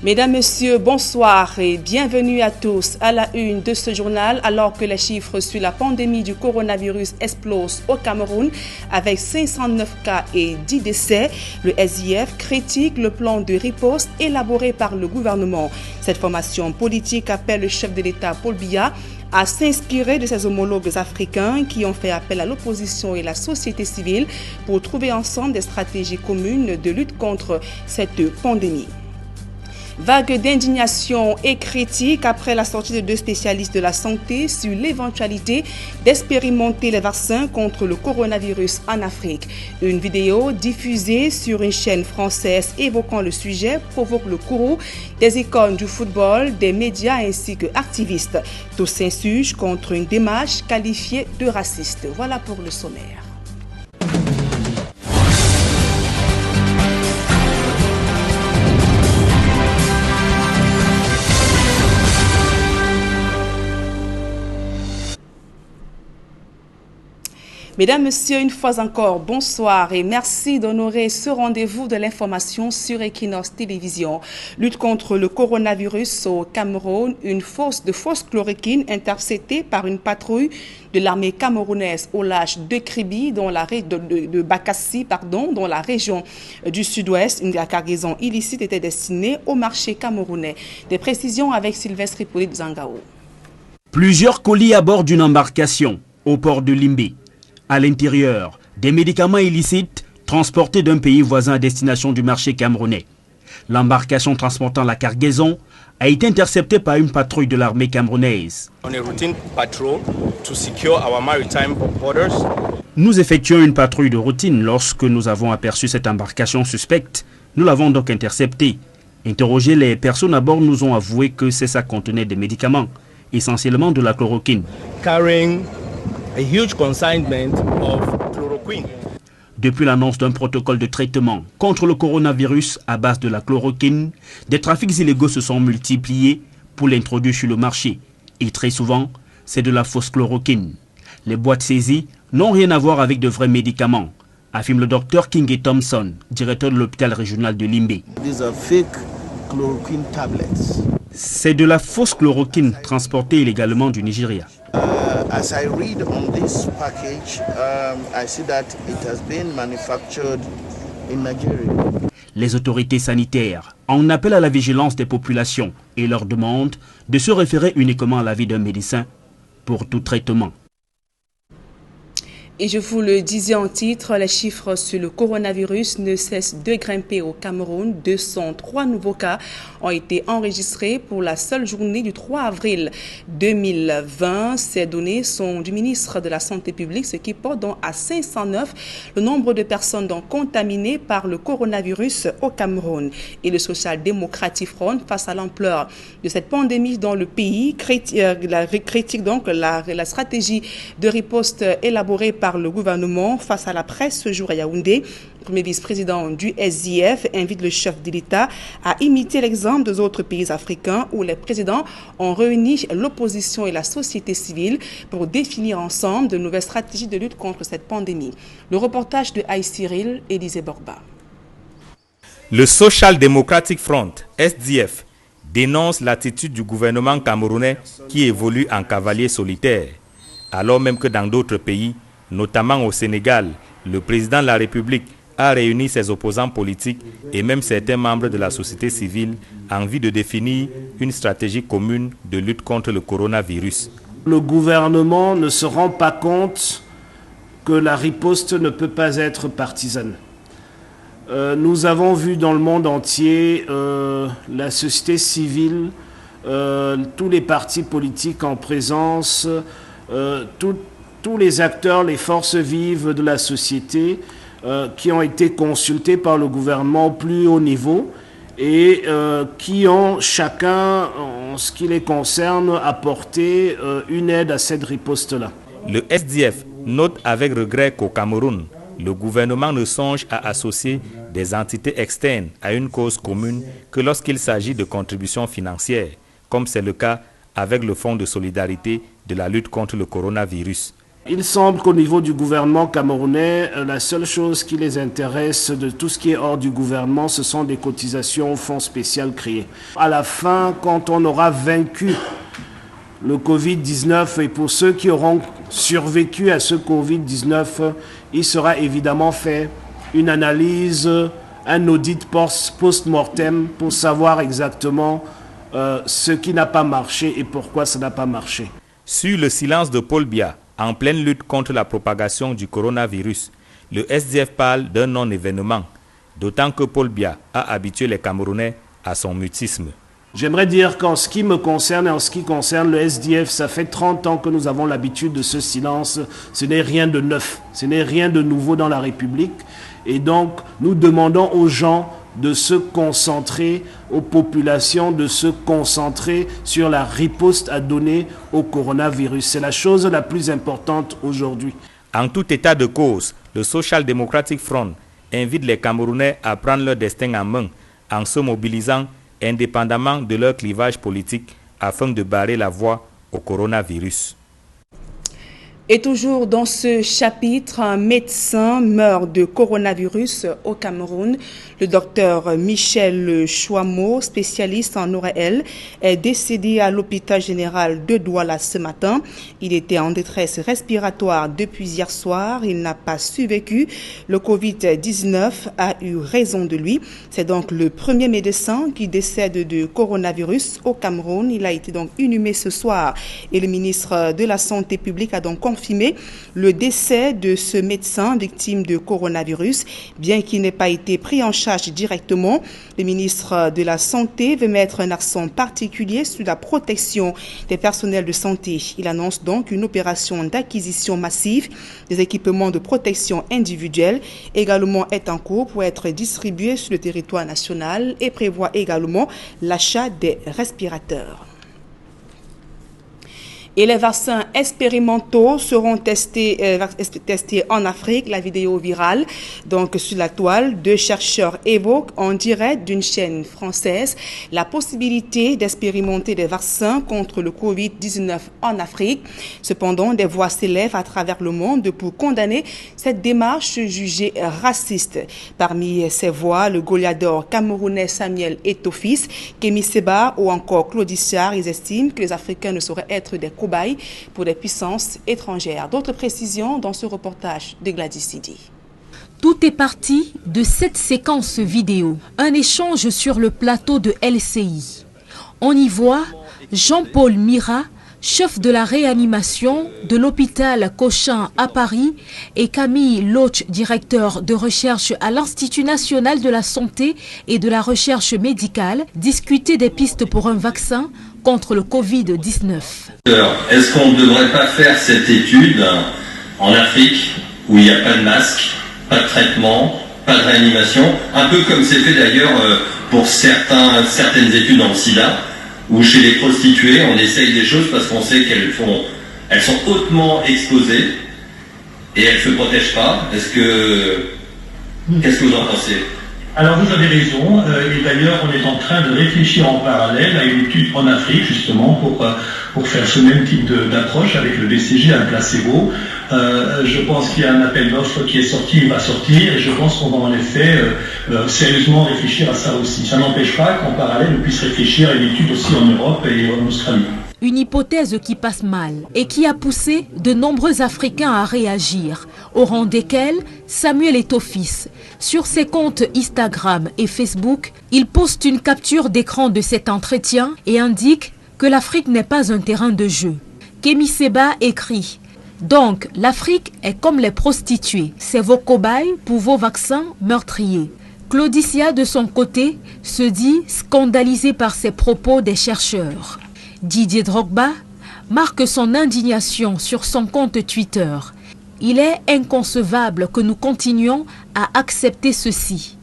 Mesdames, Messieurs, bonsoir et bienvenue à tous à la une de ce journal. Alors que les chiffres sur la pandémie du coronavirus explosent au Cameroun avec 509 cas et 10 décès, le SIF critique le plan de riposte élaboré par le gouvernement. Cette formation politique appelle le chef de l'État Paul Biya à s'inspirer de ses homologues africains qui ont fait appel à l'opposition et la société civile pour trouver ensemble des stratégies communes de lutte contre cette pandémie. Vague d'indignation et critique après la sortie de deux spécialistes de la santé sur l'éventualité d'expérimenter les vaccins contre le coronavirus en Afrique. Une vidéo diffusée sur une chaîne française évoquant le sujet provoque le courroux des icônes du football, des médias ainsi que activistes. Tous s'insurgent contre une démarche qualifiée de raciste. Voilà pour le sommaire. Mesdames, Messieurs, une fois encore, bonsoir et merci d'honorer ce rendez-vous de l'information sur Equinox Télévision. Lutte contre le coronavirus au Cameroun, une fausse chloroquine interceptée par une patrouille de l'armée camerounaise au large de Kribi, de Bakassi, dans la région du sud-ouest. Une cargaison illicite était destinée au marché camerounais. Des précisions avec Sylvestre Hippolyte Zangao. Plusieurs colis à bord d'une embarcation au port de Limbé. À l'intérieur, des médicaments illicites transportés d'un pays voisin à destination du marché camerounais. L'embarcation transportant la cargaison a été interceptée par une patrouille de l'armée camerounaise. Nous effectuons une patrouille de routine lorsque nous avons aperçu cette embarcation suspecte. Nous l'avons donc interceptée. Interrogés, les personnes à bord nous ont avoué que ça contenait des médicaments, essentiellement de la chloroquine. A huge consignment of chloroquine. Depuis l'annonce d'un protocole de traitement contre le coronavirus à base de la chloroquine, des trafics illégaux se sont multipliés pour l'introduire sur le marché. Et très souvent, c'est de la fausse chloroquine. Les boîtes saisies n'ont rien à voir avec de vrais médicaments, affirme le docteur King Thompson, directeur de l'hôpital régional de Limbé. These are fake chloroquine tablets. C'est de la fausse chloroquine transportée illégalement du Nigeria. As I read on this package, I see that it has been manufactured in Nigeria. Les autorités sanitaires en appellent à la vigilance des populations et leur demandent de se référer uniquement à l'avis d'un médecin pour tout traitement. Et je vous le disais en titre, les chiffres sur le coronavirus ne cessent de grimper au Cameroun. 203 nouveaux cas ont été enregistrés pour la seule journée du 3 avril 2020. Ces données sont du ministre de la Santé publique, ce qui porte donc à 509 le nombre de personnes donc contaminées par le coronavirus au Cameroun. Et le Social Democratic Front, face à l'ampleur de cette pandémie dans le pays, critique donc la stratégie de riposte élaborée par le gouvernement face à la presse ce jour à Yaoundé. Le premier vice-président du SIF invite le chef de l'État à imiter l'exemple des autres pays africains où les présidents ont réuni l'opposition et la société civile pour définir ensemble de nouvelles stratégies de lutte contre cette pandémie. Le reportage de Aïe Cyril et Élisée Borba. Le Social Democratic Front, SDF, dénonce l'attitude du gouvernement camerounais qui évolue en cavalier solitaire, alors même que dans d'autres pays, notamment au Sénégal, le président de la République a réuni ses opposants politiques et même certains membres de la société civile en vue de définir une stratégie commune de lutte contre le coronavirus. Le gouvernement ne se rend pas compte que la riposte ne peut pas être partisane. Nous avons vu dans le monde entier la société civile, tous les partis politiques en présence, tous les acteurs, les forces vives de la société qui ont été consultés par le gouvernement au plus haut niveau et qui ont chacun, en ce qui les concerne, apporté une aide à cette riposte-là. Le SDF note avec regret qu'au Cameroun, le gouvernement ne songe à associer des entités externes à une cause commune que lorsqu'il s'agit de contributions financières, comme c'est le cas avec le Fonds de solidarité de la lutte contre le coronavirus. Il semble qu'au niveau du gouvernement camerounais, la seule chose qui les intéresse de tout ce qui est hors du gouvernement, ce sont des cotisations au fonds spécial créé. À la fin, quand on aura vaincu le Covid-19 et pour ceux qui auront survécu à ce Covid-19, il sera évidemment fait une analyse, un audit post-mortem pour savoir exactement ce qui n'a pas marché et pourquoi ça n'a pas marché. Sur le silence de Paul Biya, en pleine lutte contre la propagation du coronavirus, le SDF parle d'un non-événement, d'autant que Paul Biya a habitué les Camerounais à son mutisme. J'aimerais dire qu'en ce qui me concerne et en ce qui concerne le SDF, ça fait 30 ans que nous avons l'habitude de ce silence. Ce n'est rien de neuf, ce n'est rien de nouveau dans la République. Et donc, nous demandons aux gens de se concentrer, aux populations de se concentrer sur la riposte à donner au coronavirus. C'est la chose la plus importante aujourd'hui. En tout état de cause, le Social Democratic Front invite les Camerounais à prendre leur destin en main en se mobilisant indépendamment de leur clivage politique afin de barrer la voie au coronavirus. Et toujours dans ce chapitre, un médecin meurt de coronavirus au Cameroun. Le docteur Michel Chouamo, spécialiste en ORL, est décédé à l'hôpital général de Douala ce matin. Il était en détresse respiratoire depuis hier soir. Il n'a pas survécu. Le Covid-19 a eu raison de lui. C'est donc le premier médecin qui décède de coronavirus au Cameroun. Il a été donc inhumé ce soir. Et le ministre de la Santé publique a donc confirmé le décès de ce médecin victime de coronavirus, bien qu'il n'ait pas été pris en charge directement. Le ministre de la Santé veut mettre un accent particulier sur la protection des personnels de santé. Il annonce donc une opération d'acquisition massive des équipements de protection individuelle également est en cours pour être distribués sur le territoire national et prévoit également l'achat des respirateurs. Et les vaccins expérimentaux seront testés en Afrique. La vidéo virale, donc sur la toile, deux chercheurs évoquent en direct d'une chaîne française la possibilité d'expérimenter des vaccins contre le Covid-19 en Afrique. Cependant, des voix s'élèvent à travers le monde pour condamner cette démarche jugée raciste. Parmi ces voix, le goleador camerounais Samuel Eto'o-Fils, Kémy Séba ou encore Claude Issard, ils estiment que les Africains ne sauraient être des cobayes pour des puissances étrangères. D'autres précisions dans ce reportage de Gladys Sidi. Tout est parti de cette séquence vidéo, un échange sur le plateau de LCI. On y voit Jean-Paul Mira, chef de la réanimation de l'hôpital Cochin à Paris, et Camille Loach, directeur de recherche à l'Institut national de la santé et de la recherche médicale, discuter des pistes pour un vaccin contre le Covid-19. Est-ce qu'on ne devrait pas faire cette étude en Afrique où il n'y a pas de masque, pas de traitement, pas de réanimation, un peu comme c'est fait d'ailleurs pour certaines études dans le sida, où chez les prostituées on essaye des choses parce qu'on sait qu'elles sont hautement exposées et elles ne se protègent pas. Qu'est-ce que vous en pensez ? Alors vous avez raison, et d'ailleurs on est en train de réfléchir en parallèle à une étude en Afrique justement pour faire ce même type d'approche avec le BCG, un placebo. Je pense qu'il y a un appel d'offres qui est sorti, il va sortir, et je pense qu'on va en effet sérieusement réfléchir à ça aussi. Ça n'empêche pas qu'en parallèle on puisse réfléchir à une étude aussi en Europe et en Australie. Une hypothèse qui passe mal et qui a poussé de nombreux Africains à réagir, au rang desquels Samuel Eto'o-Fils. Sur ses comptes Instagram et Facebook, il poste une capture d'écran de cet entretien et indique que l'Afrique n'est pas un terrain de jeu. Kémy Séba écrit « Donc, l'Afrique est comme les prostituées, c'est vos cobayes pour vos vaccins meurtriers ». Claudicia, de son côté, se dit scandalisé par ces propos des chercheurs. Didier Drogba marque son indignation sur son compte Twitter. Il est inconcevable que nous continuions à accepter ceci.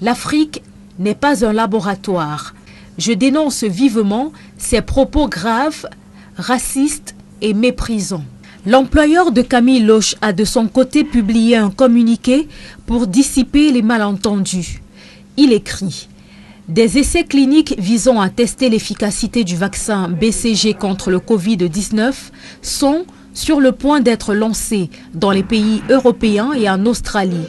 L'Afrique n'est pas un laboratoire. Je dénonce vivement ces propos graves, racistes et méprisants. L'employeur de Camille Loach a de son côté publié un communiqué pour dissiper les malentendus. Il écrit « Des essais cliniques visant à tester l'efficacité du vaccin BCG contre le Covid-19 sont, sur le point d'être lancés dans les pays européens et en Australie.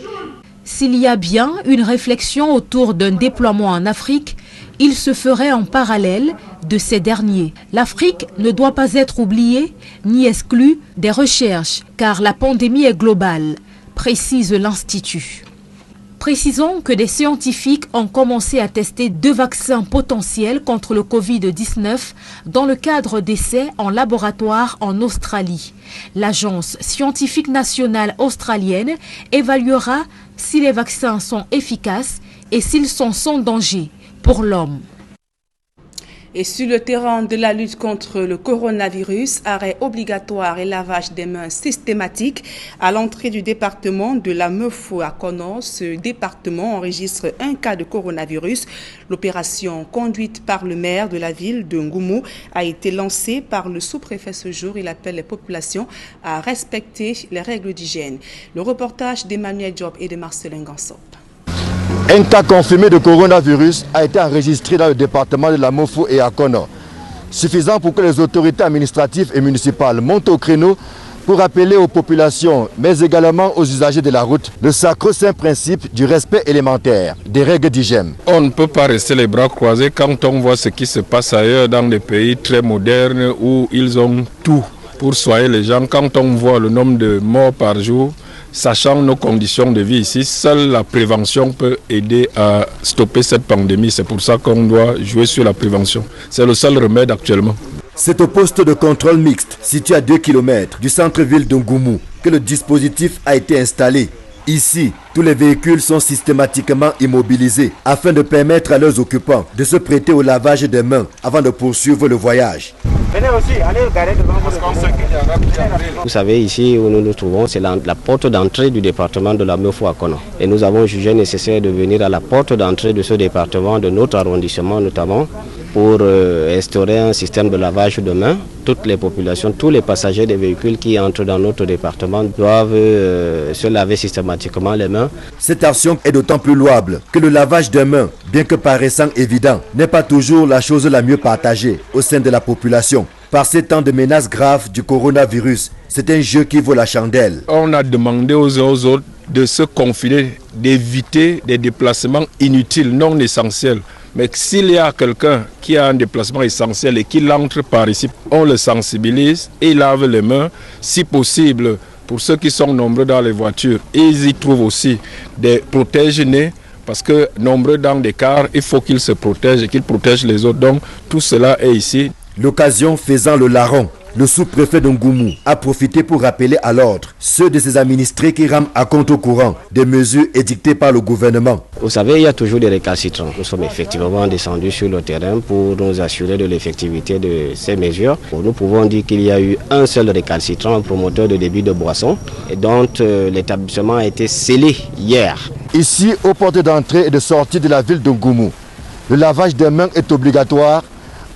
S'il y a bien une réflexion autour d'un déploiement en Afrique, il se ferait en parallèle de ces derniers. L'Afrique ne doit pas être oubliée ni exclue des recherches, car la pandémie est globale, précise l'Institut. Précisons que des scientifiques ont commencé à tester 2 vaccins potentiels contre le Covid-19 dans le cadre d'essais en laboratoire en Australie. L'Agence scientifique nationale australienne évaluera si les vaccins sont efficaces et s'ils sont sans danger pour l'homme. Et sur le terrain de la lutte contre le coronavirus, arrêt obligatoire et lavage des mains systématique à l'entrée du département de la Meufou à Kono. Ce département enregistre un cas de coronavirus. L'opération conduite par le maire de la ville de Ngoumou a été lancée par le sous-préfet ce jour. Il appelle les populations à respecter les règles d'hygiène. Le reportage d'Emmanuel Diop et de Marcelin Gansop. Un cas confirmé de coronavirus a été enregistré dans le département de la Mofo et à Kono. Suffisant pour que les autorités administratives et municipales montent au créneau pour appeler aux populations, mais également aux usagers de la route, le sacro-saint principe du respect élémentaire des règles d'hygiène. On ne peut pas rester les bras croisés quand on voit ce qui se passe ailleurs dans des pays très modernes où ils ont tout pour soigner les gens. Quand on voit le nombre de morts par jour, sachant nos conditions de vie ici, seule la prévention peut aider à stopper cette pandémie. C'est pour ça qu'on doit jouer sur la prévention. C'est le seul remède actuellement. C'est au poste de contrôle mixte, situé à 2 km du centre-ville de Ngoumou, que le dispositif a été installé. Ici, tous les véhicules sont systématiquement immobilisés afin de permettre à leurs occupants de se prêter au lavage des mains avant de poursuivre le voyage. Vous savez, ici où nous nous trouvons, c'est la porte d'entrée du département de la Meufou à Kono. Et nous avons jugé nécessaire de venir à la porte d'entrée de ce département, de notre arrondissement notamment, pour instaurer un système de lavage de mains. Toutes les populations, tous les passagers des véhicules qui entrent dans notre département doivent se laver systématiquement les mains. Cette action est d'autant plus louable que le lavage des mains, bien que paraissant évident, n'est pas toujours la chose la mieux partagée au sein de la population. Par ces temps de menaces graves du coronavirus, c'est un jeu qui vaut la chandelle. On a demandé aux autres de se confiner, d'éviter des déplacements inutiles, non essentiels. Mais s'il y a quelqu'un qui a un déplacement essentiel et qui entre par ici, on le sensibilise et lave les mains. Si possible, pour ceux qui sont nombreux dans les voitures, ils y trouvent aussi des protège-nez. Parce que nombreux dans des cars, il faut qu'ils se protègent et qu'ils protègent les autres. Donc tout cela est ici. L'occasion faisant le larron, le sous-préfet de Ngoumou a profité pour rappeler à l'ordre ceux de ses administrés qui rament à contre-courant des mesures édictées par le gouvernement. Vous savez, il y a toujours des récalcitrants. Nous sommes effectivement descendus sur le terrain pour nous assurer de l'effectivité de ces mesures. Nous pouvons dire qu'il y a eu un seul récalcitrant, un promoteur de débit de boissons, et dont l'établissement a été scellé hier. Ici, aux portes d'entrée et de sortie de la ville de Ngoumou, le lavage des mains est obligatoire,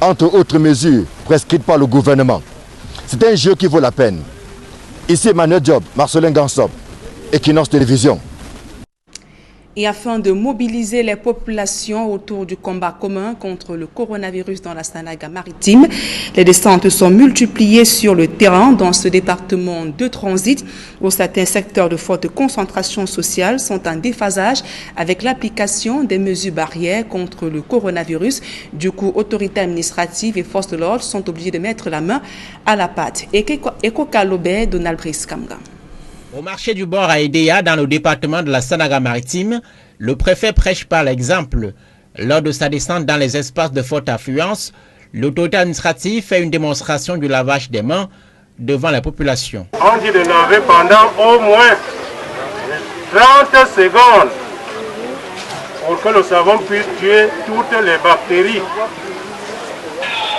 entre autres mesures prescrites par le gouvernement. C'est un jeu qui vaut la peine. Ici Emmanuel Diop, Marcelin Gansop, Equinox Télévision. Et afin de mobiliser les populations autour du combat commun contre le coronavirus dans la Sanaga maritime, les descentes sont multipliées sur le terrain dans ce département de transit où certains secteurs de forte concentration sociale sont en déphasage avec l'application des mesures barrières contre le coronavirus. Du coup, autorités administratives et forces de l'ordre sont obligées de mettre la main à la pâte. Eko Kalobé, Donald Brice Kamga. Au marché du bord à Edea, dans le département de la Sanaga-Maritime, le préfet prêche par l'exemple. Lors de sa descente dans les espaces de forte affluence, l'autorité administrative fait une démonstration du lavage des mains devant la population. On dit de laver pendant au moins 30 secondes pour que le savon puisse tuer toutes les bactéries.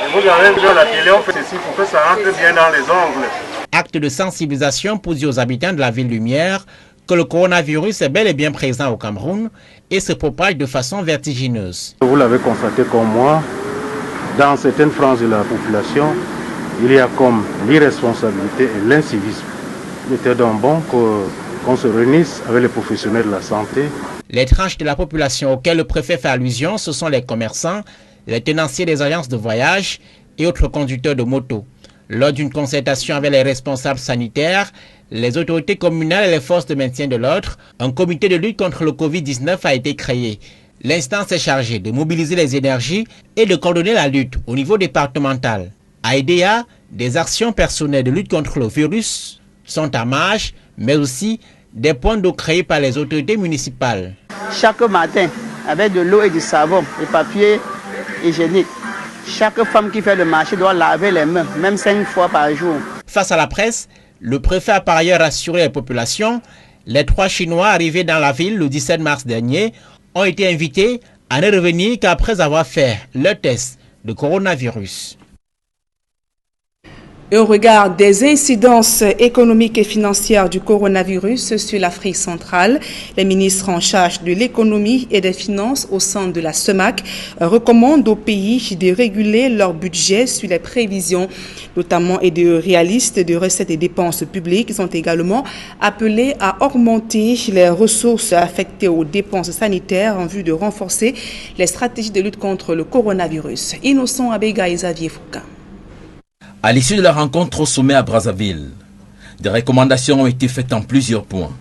Et vous avez vu à la télé, on fait ceci pour que ça entre bien dans les ongles. Acte de sensibilisation pour dire aux habitants de la ville Lumière que le coronavirus est bel et bien présent au Cameroun et se propage de façon vertigineuse. Vous l'avez constaté comme moi, dans certaines franges de la population, il y a comme l'irresponsabilité et l'incivisme. Il était donc bon qu'on se réunisse avec les professionnels de la santé. Les tranches de la population auxquelles le préfet fait allusion, ce sont les commerçants, les tenanciers des agences de voyage et autres conducteurs de moto. Lors d'une concertation avec les responsables sanitaires, les autorités communales et les forces de maintien de l'ordre, un comité de lutte contre le Covid-19 a été créé. L'instance est chargée de mobiliser les énergies et de coordonner la lutte au niveau départemental. À Edéa, des actions personnelles de lutte contre le virus sont à marche, mais aussi des points d'eau créés par les autorités municipales. Chaque matin, avec de l'eau et du savon et papier hygiénique, chaque femme qui fait le marché doit laver les mains, même 5 fois par jour. Face à la presse, le préfet a par ailleurs rassuré les populations. Les 3 Chinois arrivés dans la ville le 17 mars dernier ont été invités à ne revenir qu'après avoir fait leur test de coronavirus. Et au regard des incidences économiques et financières du coronavirus sur l'Afrique centrale, les ministres en charge de l'économie et des finances au sein de la CEMAC recommandent aux pays de réguler leur budget sur les prévisions, notamment et de réalistes de recettes et dépenses publiques. Ils ont également appelé à augmenter les ressources affectées aux dépenses sanitaires en vue de renforcer les stratégies de lutte contre le coronavirus. Innocent Abega et Xavier Foucault. À l'issue de la rencontre au sommet à Brazzaville, des recommandations ont été faites en plusieurs points.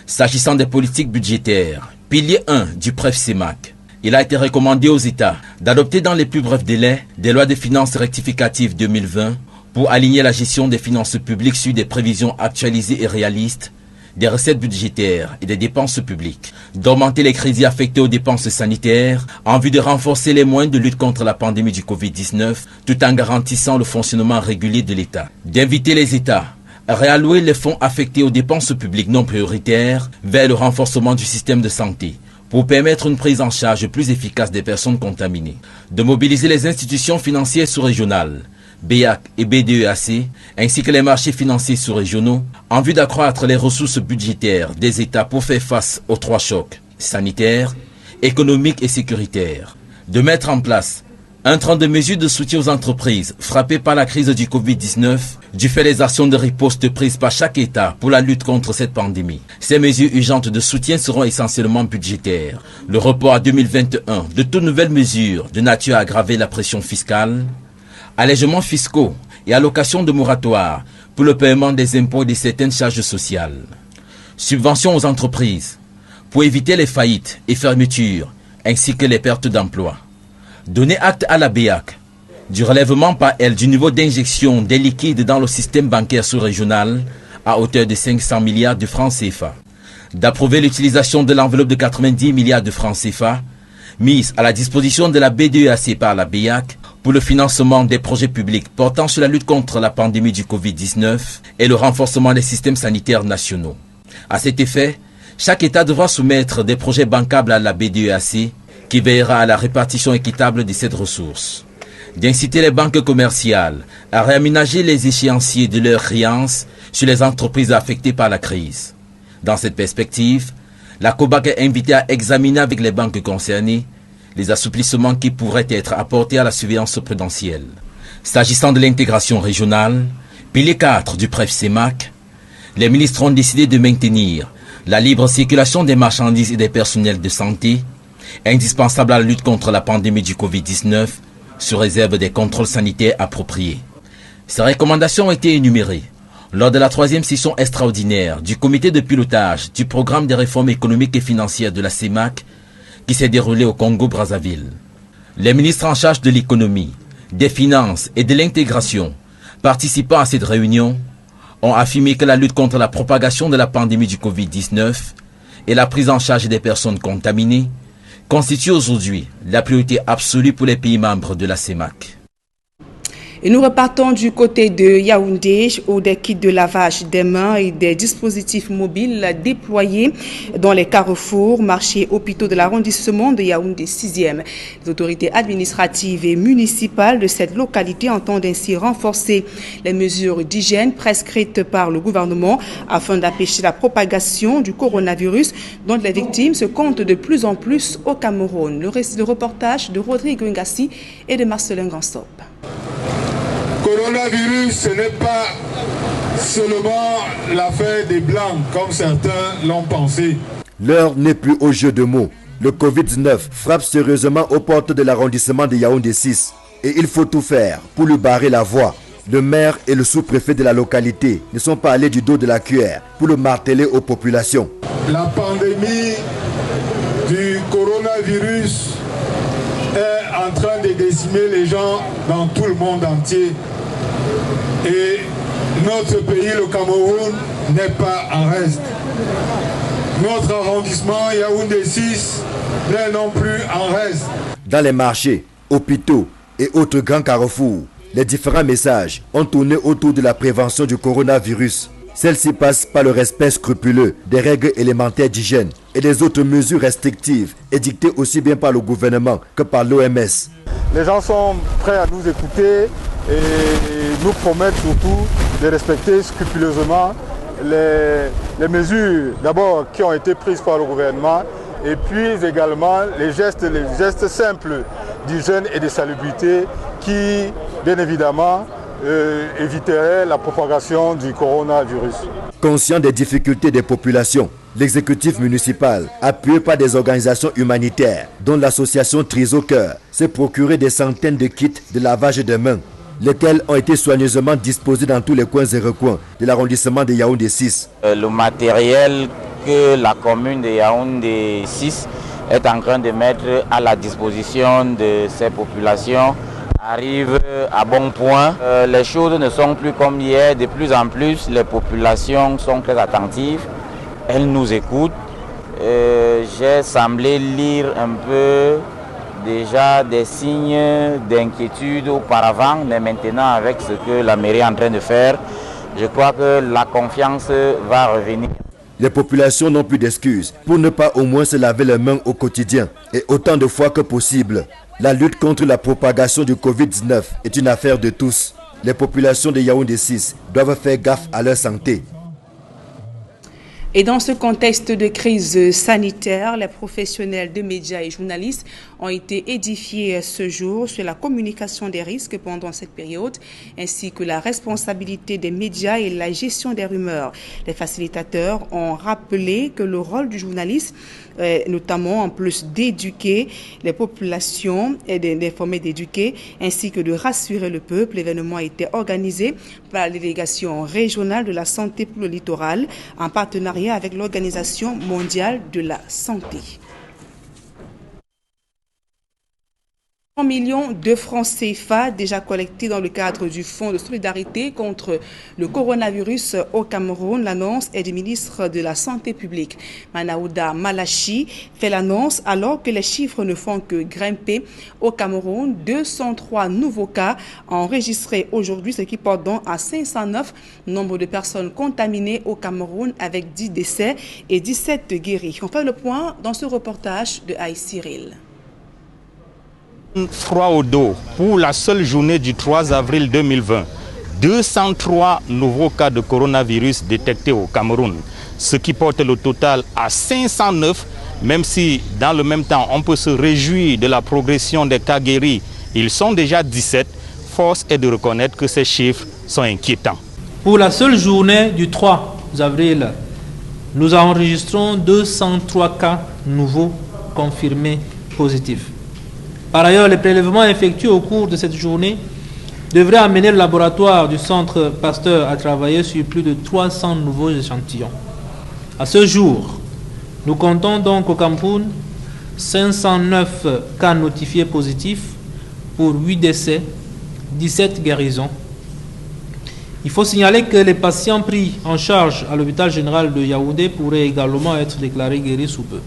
S'agissant des politiques budgétaires, pilier 1 du PREF-CEMAC, il a été recommandé aux États d'adopter dans les plus brefs délais des lois de finances rectificatives 2020 pour aligner la gestion des finances publiques sur des prévisions actualisées et réalistes, des recettes budgétaires et des dépenses publiques, d'augmenter les crédits affectés aux dépenses sanitaires en vue de renforcer les moyens de lutte contre la pandémie du Covid-19 tout en garantissant le fonctionnement régulier de l'État, d'inviter les États à réallouer les fonds affectés aux dépenses publiques non prioritaires vers le renforcement du système de santé pour permettre une prise en charge plus efficace des personnes contaminées, de mobiliser les institutions financières sous-régionales, BEAC et BDEAC, ainsi que les marchés financiers sous-régionaux, en vue d'accroître les ressources budgétaires des États pour faire face aux 3 chocs, sanitaires, économiques et sécuritaires, de mettre en place un train de mesures de soutien aux entreprises frappées par la crise du Covid-19, du fait des actions de riposte prises par chaque État pour la lutte contre cette pandémie. Ces mesures urgentes de soutien seront essentiellement budgétaires. Le report à 2021 de toutes nouvelles mesures de nature à aggraver la pression fiscale, allègements fiscaux et allocations de moratoire pour le paiement des impôts et de certaines charges sociales. Subventions aux entreprises pour éviter les faillites et fermetures ainsi que les pertes d'emploi. Donner acte à la BEAC du relèvement par elle du niveau d'injection des liquides dans le système bancaire sous-régional à hauteur de 500 milliards de francs CFA. D'approuver l'utilisation de l'enveloppe de 90 milliards de francs CFA mise à la disposition de la BDEAC par la BEAC pour le financement des projets publics portant sur la lutte contre la pandémie du Covid-19 et le renforcement des systèmes sanitaires nationaux. À cet effet, chaque État devra soumettre des projets bancables à la BDEAC qui veillera à la répartition équitable de cette ressource. D'inciter les banques commerciales à réaménager les échéanciers de leurs créances sur les entreprises affectées par la crise. Dans cette perspective, la COBAC est invitée à examiner avec les banques concernées les assouplissements qui pourraient être apportés à la surveillance prudentielle. S'agissant de l'intégration régionale, pilier 4 du PREF-CEMAC, les ministres ont décidé de maintenir la libre circulation des marchandises et des personnels de santé, indispensable à la lutte contre la pandémie du Covid-19, sous réserve des contrôles sanitaires appropriés. Ces recommandations ont été énumérées lors de la 3e session extraordinaire du comité de pilotage du programme des réformes économiques et financières de la CEMAC qui s'est déroulé au Congo-Brazzaville. Les ministres en charge de l'économie, des finances et de l'intégration participant à cette réunion ont affirmé que la lutte contre la propagation de la pandémie du Covid-19 et la prise en charge des personnes contaminées constitue aujourd'hui la priorité absolue pour les pays membres de la CEMAC. Et nous repartons du côté de Yaoundé où des kits de lavage des mains et des dispositifs mobiles déployés dans les carrefours, marchés, hôpitaux de l'arrondissement de Yaoundé 6e. Les autorités administratives et municipales de cette localité entendent ainsi renforcer les mesures d'hygiène prescrites par le gouvernement afin d'empêcher la propagation du coronavirus dont les victimes se comptent de plus en plus au Cameroun. Le reportage de Rodrigue Ngassi et de Marcelin Gansop. Coronavirus, ce n'est pas seulement l'affaire des Blancs, comme certains l'ont pensé. L'heure n'est plus au jeu de mots. Le Covid-19 frappe sérieusement aux portes de l'arrondissement de Yaoundé 6 et il faut tout faire pour lui barrer la voie. Le maire et le sous-préfet de la localité ne sont pas allés du dos de la cuillère pour le marteler aux populations. La pandémie du coronavirus est en train de décimer les gens dans tout le monde entier. Et notre pays, le Cameroun, n'est pas en reste. Notre arrondissement Yaoundé 6 n'est non plus en reste. Dans les marchés, hôpitaux et autres grands carrefours, les différents messages ont tourné autour de la prévention du coronavirus. Celle-ci passe par le respect scrupuleux des règles élémentaires d'hygiène et des autres mesures restrictives édictées aussi bien par le gouvernement que par l'OMS. Les gens sont prêts à nous écouter et nous promettent surtout de respecter scrupuleusement les mesures d'abord qui ont été prises par le gouvernement et puis également les gestes simples d'hygiène et de salubrité qui, bien évidemment, éviterait la propagation du coronavirus. Conscient des difficultés des populations, l'exécutif municipal, appuyé par des organisations humanitaires, dont l'association Triso Cœur, s'est procuré des centaines de kits de lavage de mains, lesquels ont été soigneusement disposés dans tous les coins et recoins de l'arrondissement de Yaoundé 6. Le matériel que la commune de Yaoundé 6 est en train de mettre à la disposition de ces populations arrive à bon point. Les choses ne sont plus comme hier. De plus en plus, les populations sont très attentives. Elles nous écoutent. J'ai semblé lire un peu déjà des signes d'inquiétude auparavant, mais maintenant avec ce que la mairie est en train de faire, je crois que la confiance va revenir. Les populations n'ont plus d'excuses pour ne pas au moins se laver les mains au quotidien et autant de fois que possible. La lutte contre la propagation du Covid-19 est une affaire de tous. Les populations de Yaoundé 6 doivent faire gaffe à leur santé. Et dans ce contexte de crise sanitaire, les professionnels de médias et journalistes ont été édifiés ce jour sur la communication des risques pendant cette période, ainsi que la responsabilité des médias et la gestion des rumeurs. Les facilitateurs ont rappelé que le rôle du journaliste, notamment en plus d'éduquer les populations et d'informer, d'éduquer, ainsi que de rassurer le peuple. L'événement a été organisé par la délégation régionale de la santé pour le littoral en partenariat avec l'Organisation mondiale de la santé. 100 millions de francs CFA déjà collectés dans le cadre du Fonds de solidarité contre le coronavirus au Cameroun. L'annonce est du ministre de la Santé publique. Manaouda Malachi fait l'annonce alors que les chiffres ne font que grimper au Cameroun. 203 nouveaux cas enregistrés aujourd'hui, ce qui porte donc à 509 nombre de personnes contaminées au Cameroun avec 10 décès et 17 guéris. On fait le point dans ce reportage de Aïe Cyril. Froid au dos. Pour la seule journée du 3 avril 2020, 203 nouveaux cas de coronavirus détectés au Cameroun, ce qui porte le total à 509, même si dans le même temps on peut se réjouir de la progression des cas guéris. Ils sont déjà 17. Force est de reconnaître que ces chiffres sont inquiétants. Pour la seule journée du 3 avril, nous enregistrons 203 cas nouveaux confirmés positifs. Par ailleurs, les prélèvements effectués au cours de cette journée devraient amener le laboratoire du Centre Pasteur à travailler sur plus de 300 nouveaux échantillons. À ce jour, nous comptons donc au Cameroun 509 cas notifiés positifs pour 8 décès, 17 guérisons. Il faut signaler que les patients pris en charge à l'hôpital général de Yaoundé pourraient également être déclarés guéris sous peu.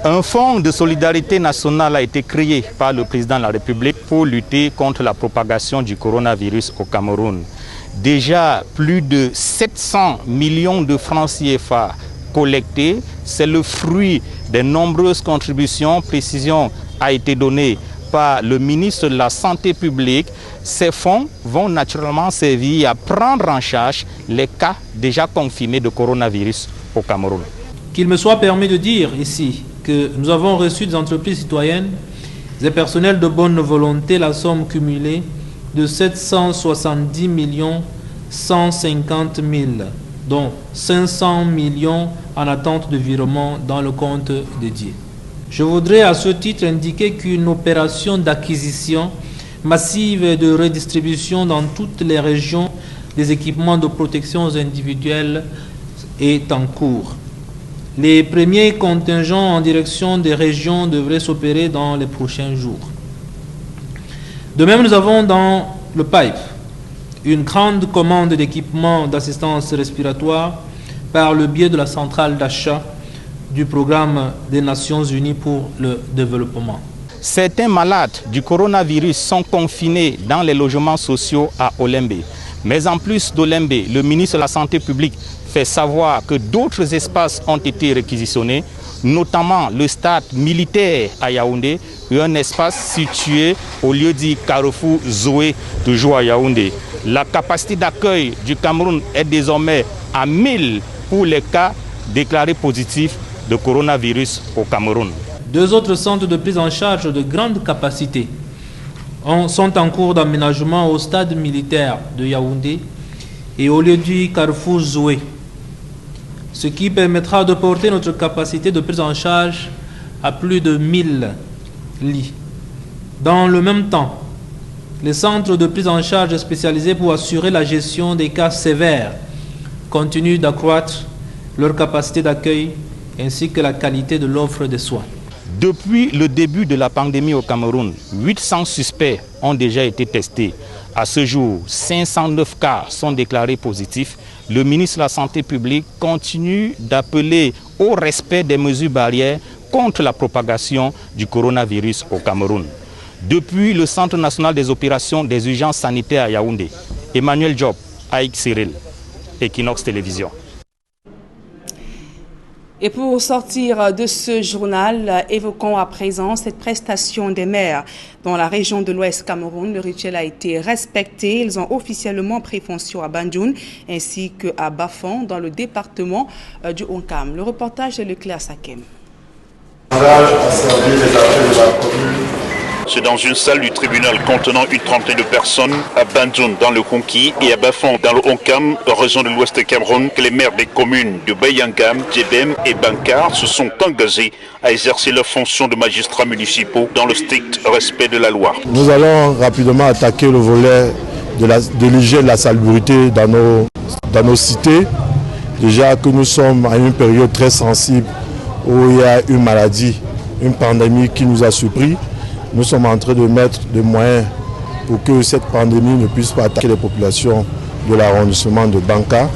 Un fonds de solidarité nationale a été créé par le président de la République pour lutter contre la propagation du coronavirus au Cameroun. Déjà plus de 700 millions de francs CFA collectés, c'est le fruit des nombreuses contributions. Précision a été donnée par le ministre de la Santé publique. Ces fonds vont naturellement servir à prendre en charge les cas déjà confirmés de coronavirus au Cameroun. Qu'il me soit permis de dire ici que nous avons reçu des entreprises citoyennes, des personnels de bonne volonté, la somme cumulée de 770 150 000, dont 500 millions en attente de virement dans le compte dédié. Je voudrais à ce titre indiquer qu'une opération d'acquisition massive et de redistribution dans toutes les régions des équipements de protection individuelle est en cours. Les premiers contingents en direction des régions devraient s'opérer dans les prochains jours. De même, nous avons dans le pipe une grande commande d'équipements d'assistance respiratoire par le biais de la centrale d'achat du programme des Nations Unies pour le développement. Certains malades du coronavirus sont confinés dans les logements sociaux à Olembe. Mais en plus d'Olembe, le ministre de la Santé publique fait savoir que d'autres espaces ont été réquisitionnés, notamment le stade militaire à Yaoundé et un espace situé au lieu dit Carrefour Zoé, toujours à Yaoundé. La capacité d'accueil du Cameroun est désormais à 1000 pour les cas déclarés positifs de coronavirus au Cameroun. 2 autres centres de prise en charge de grande capacité sont en cours d'aménagement au stade militaire de Yaoundé et au lieu du Carrefour Zoé, ce qui permettra de porter notre capacité de prise en charge à plus de 1000 lits. Dans le même temps, les centres de prise en charge spécialisés pour assurer la gestion des cas sévères continuent d'accroître leur capacité d'accueil ainsi que la qualité de l'offre de soins. Depuis le début de la pandémie au Cameroun, 800 suspects ont déjà été testés. À ce jour, 509 cas sont déclarés positifs. Le ministre de la Santé publique continue d'appeler au respect des mesures barrières contre la propagation du coronavirus au Cameroun. Depuis le Centre national des opérations des urgences sanitaires à Yaoundé, Emmanuel Diop, Aïk Cyril, Equinox Télévision. Et pour sortir de ce journal, évoquons à présent cette prestation des maires. Dans la région de l'Ouest Cameroun, le rituel a été respecté. Ils ont officiellement pris fonction à Banjoun ainsi qu'à Bafon dans le département du Onkam. Le reportage de Leclerc Sakem. C'est dans une salle du tribunal contenant une trentaine de personnes à Banjoun dans le Konki et à Bafon dans le Onkam, région de l'Ouest Cameroun, que les maires des communes de Bayangam, Djebem et Bankar se sont engagés à exercer leurs fonctions de magistrats municipaux dans le strict respect de la loi. Nous allons rapidement attaquer le volet de l'hygiène, de la salubrité dans nos cités. Déjà que nous sommes à une période très sensible où il y a une maladie, une pandémie qui nous a surpris. Nous sommes en train de mettre des moyens pour que cette pandémie ne puisse pas attaquer les populations de l'arrondissement de Banka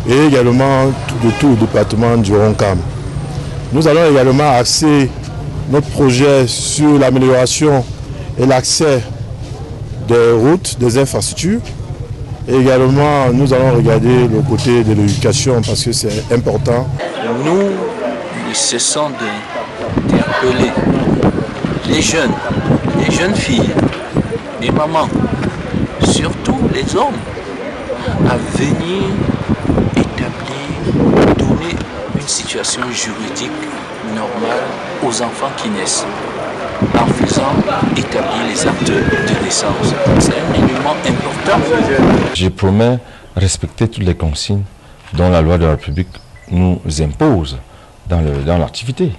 et également de tout le département du Onkam. Nous allons également axer notre projet sur l'amélioration et l'accès des routes, des infrastructures. Et également, nous allons regarder le côté de l'éducation parce que c'est important. Nous ne cessons d'interpeller les jeunes filles, les mamans, surtout les hommes, à venir établir, donner une situation juridique normale aux enfants qui naissent, en faisant établir les actes de naissance. C'est un élément important. Je promets respecter toutes les consignes dont la loi de la République nous impose dans l'activité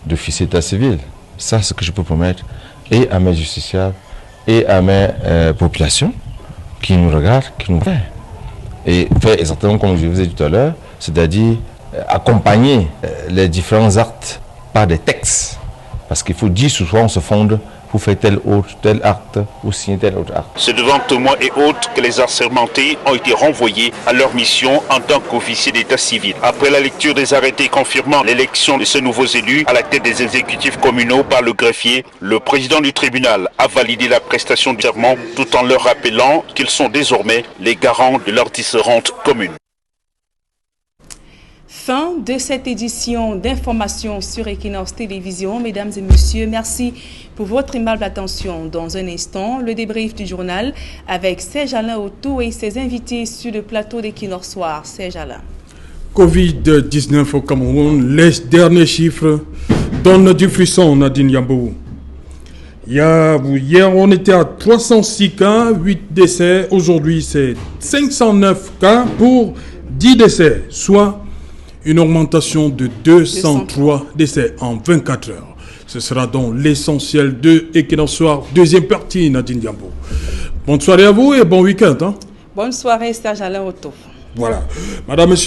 d'officier d'état civil. Ça, c'est ce que je peux promettre et à mes justiciables et à mes populations qui nous regardent, qui nous voient. Et faire exactement comme je vous ai dit tout à l'heure, c'est-à-dire accompagner les différents actes par des textes. Parce qu'il faut dire souvent on se fonde pour faire tel acte ou signer tel autre acte. C'est devant témoins et autres que les assermentés ont été renvoyés à leur mission en tant qu'officiers d'état civil. Après la lecture des arrêtés confirmant l'élection de ces nouveaux élus à la tête des exécutifs communaux par le greffier, le président du tribunal a validé la prestation du serment tout en leur rappelant qu'ils sont désormais les garants de leurs différentes communes. Fin de cette édition d'information sur Equinox Télévision. Mesdames et messieurs, merci pour votre aimable attention. Dans un instant, le débrief du journal avec Serge Alain Autou et ses invités sur le plateau d'Equinox Soir. Serge Alain. Covid-19 au Cameroun, les derniers chiffres donnent du frisson, Nadine Yambou. Hier, on était à 306 cas, 8 décès. Aujourd'hui, c'est 509 cas pour 10 décès, soit une augmentation de 203 décès en 24 heures. Ce sera donc l'essentiel de Equinox Soir, deuxième partie, Nadine Diambo. Bonne soirée à vous et bon week-end. Bonne soirée, Serge Alain Otto. Voilà. Madame, Monsieur.